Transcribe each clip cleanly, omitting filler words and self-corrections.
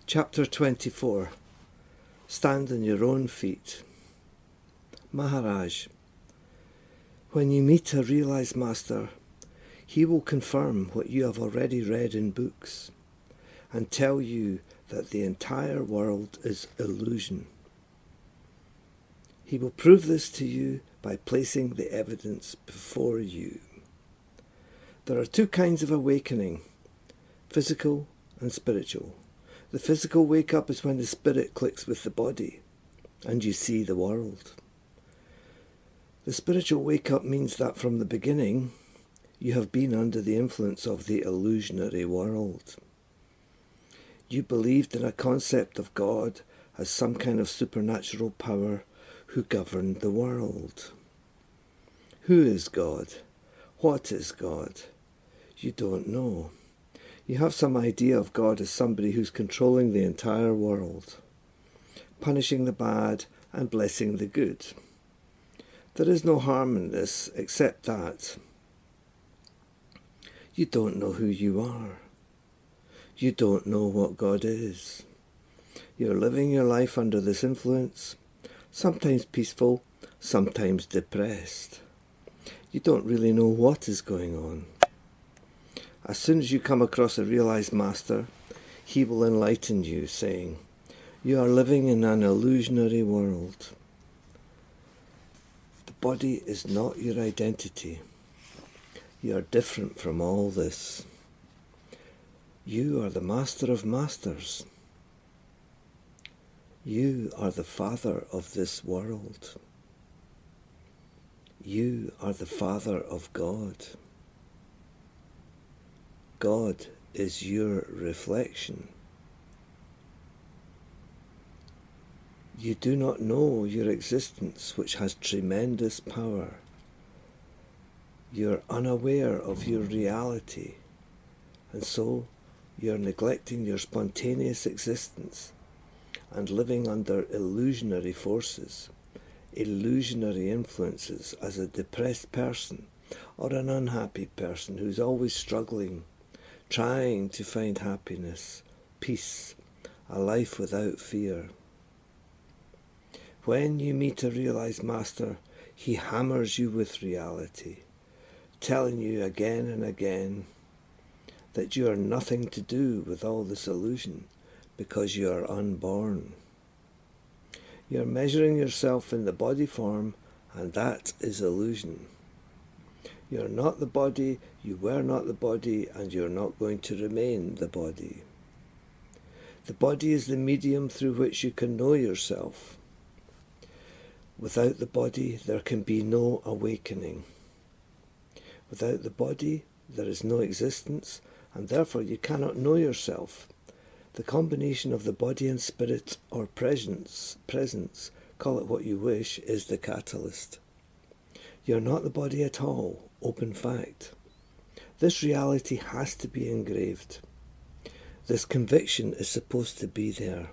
Chapter 24. Stand on your own feet. Maharaj, when you meet a realized master, he will confirm what you have already read in books and tell you that the entire world is illusion. He will prove this to you by placing the evidence before you. There are two kinds of awakening, physical and spiritual. The physical wake-up is when the spirit clicks with the body and you see the world. The spiritual wake-up means that from the beginning you have been under the influence of the illusionary world. You believed in a concept of God as some kind of supernatural power who governed the world. Who is God? What is God? You don't know. You have some idea of God as somebody who's controlling the entire world, punishing the bad and blessing the good. There is no harm in this except that you don't know who you are. You don't know what God is. You're living your life under this influence, sometimes peaceful, sometimes depressed. You don't really know what is going on. As soon as you come across a realized master, he will enlighten you, saying, you are living in an illusionary world. The body is not your identity. You are different from all this. You are the master of masters. You are the father of this world. You are the father of God. God is your reflection. You do not know your existence, which has tremendous power. You're unaware of your reality, and so you're neglecting your spontaneous existence and living under illusionary forces, illusionary influences as a depressed person or an unhappy person who's always struggling, trying to find happiness, peace, a life without fear. When you meet a realized master, he hammers you with reality, telling you again and again that you are nothing to do with all this illusion because you are unborn. You are measuring yourself in the body form, and that is illusion. You are not the body, you were not the body, and you are not going to remain the body. The body is the medium through which you can know yourself. Without the body, there can be no awakening. Without the body, there is no existence, and therefore you cannot know yourself. The combination of the body and spirit, or presence, call it what you wish, is the catalyst. You are not the body at all, open fact. This reality has to be engraved. This conviction is supposed to be there.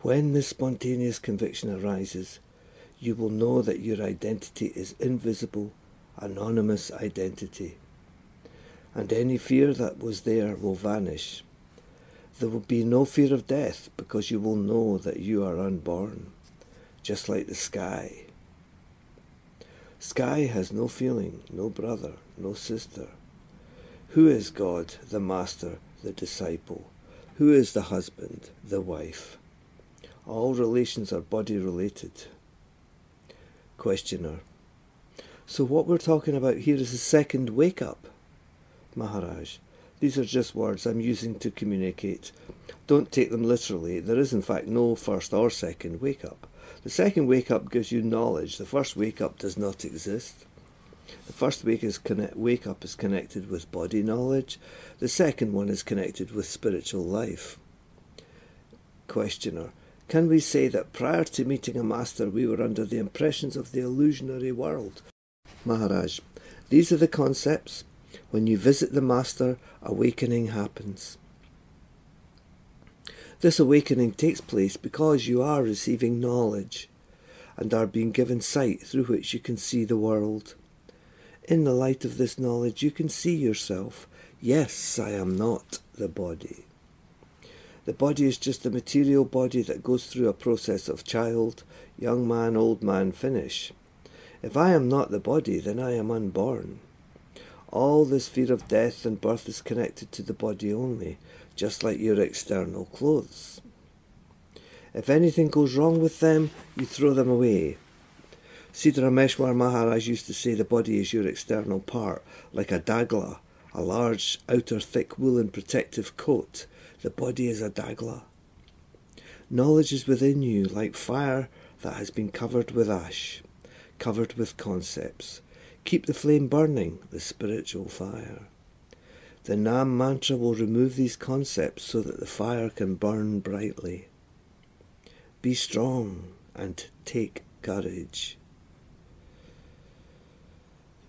When this spontaneous conviction arises, you will know that your identity is invisible, anonymous identity. And any fear that was there will vanish. There will be no fear of death because you will know that you are unborn, just like the sky. Sky has no feeling, no brother, no sister. Who is God, the master, the disciple? Who is the husband, the wife? All relations are body related. Questioner. So what we're talking about here is a second wake-up. Maharaj, these are just words I'm using to communicate. Don't take them literally. There is in fact no first or second wake-up. The second wake-up gives you knowledge. The first wake-up does not exist. The first wake-up is connected with body knowledge. The second one is connected with spiritual life. Questioner. Can we say that prior to meeting a master we were under the impressions of the illusionary world? Maharaj, these are the concepts. When you visit the master, awakening happens. This awakening takes place because you are receiving knowledge and are being given sight through which you can see the world. In the light of this knowledge you can see yourself, Yes, I am not the body. The body is just a material body that goes through a process of child, young man, old man, finish. If I am not the body, then I am unborn. All this fear of death and birth is connected to the body only, just like your external clothes. If anything goes wrong with them, you throw them away. Siddharameshwar Maharaj used to say the body is your external part, like a dagla, a large outer thick woolen protective coat. The body is a dagla. Knowledge is within you, like fire that has been covered with ash, covered with concepts. Keep the flame burning, the spiritual fire. The Nam mantra will remove these concepts so that the fire can burn brightly. Be strong and take courage.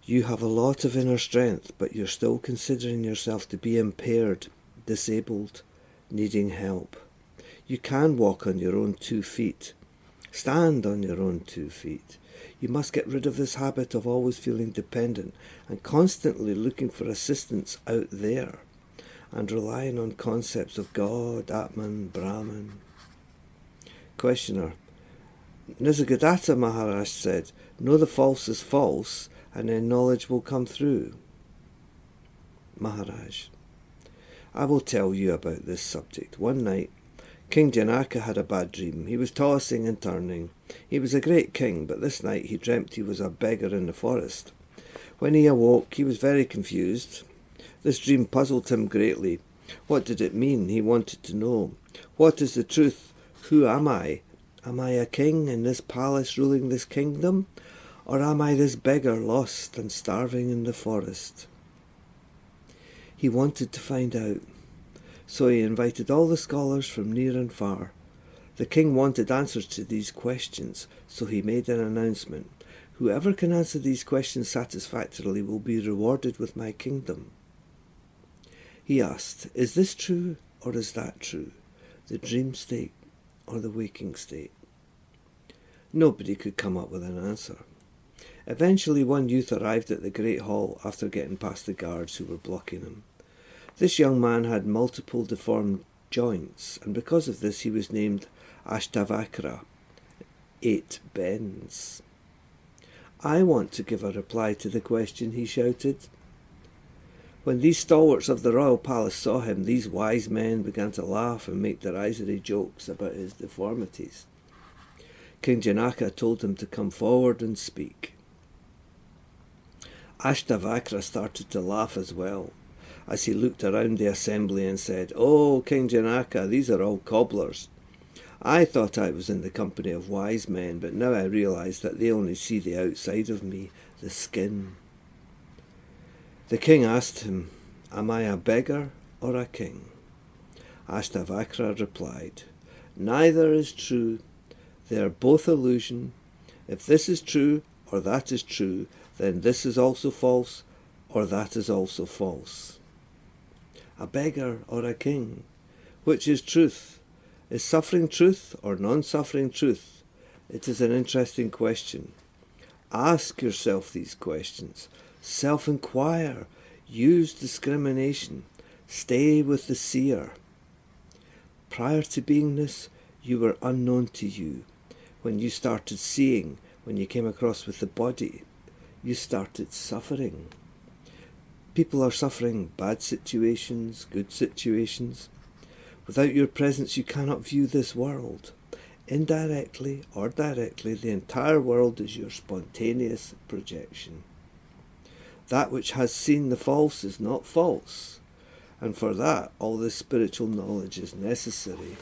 You have a lot of inner strength, but you're still considering yourself to be impaired, disabled, needing help. You can walk on your own 2 feet. Stand on your own 2 feet. You must get rid of this habit of always feeling dependent and constantly looking for assistance out there and relying on concepts of God, Atman, Brahman. Questioner. Nisargadatta Maharaj said, know the false is false and then knowledge will come through. Maharaj. I will tell you about this subject. One night, King Janaka had a bad dream. He was tossing and turning. He was a great king, but this night he dreamt he was a beggar in the forest. When he awoke, he was very confused. This dream puzzled him greatly. What did it mean? He wanted to know. What is the truth? Who am I? Am I a king in this palace ruling this kingdom? Or am I this beggar lost and starving in the forest? He wanted to find out. So he invited all the scholars from near and far. The king wanted answers to these questions, so he made an announcement. Whoever can answer these questions satisfactorily will be rewarded with my kingdom. He asked, is this true or is that true? The dream state or the waking state? Nobody could come up with an answer. Eventually one youth arrived at the great hall after getting past the guards who were blocking him. This young man had multiple deformed joints, and because of this he was named Ashtavakra, 8 bends. I want to give a reply to the question, he shouted. When these stalwarts of the royal palace saw him, these wise men began to laugh and make derisory jokes about his deformities. King Janaka told him to come forward and speak. Ashtavakra started to laugh as well, as he looked around the assembly and said, "Oh, King Janaka, these are all cobblers. I thought I was in the company of wise men, but now I realise that they only see the outside of me, the skin." The king asked him, "Am I a beggar or a king?" Ashtavakra replied, "Neither is true. They are both illusion. If this is true or that is true, then this is also false or that is also false." A beggar or a king? Which is truth? Is suffering truth or non-suffering truth? It is an interesting question. Ask yourself these questions. Self-inquire. Use discrimination. Stay with the seer. Prior to beingness, you were unknown to you. When you started seeing, when you came across with the body, you started suffering. People are suffering bad situations, good situations. Without your presence, you cannot view this world. Indirectly or directly, the entire world is your spontaneous projection. That which has seen the false is not false, and for that all this spiritual knowledge is necessary.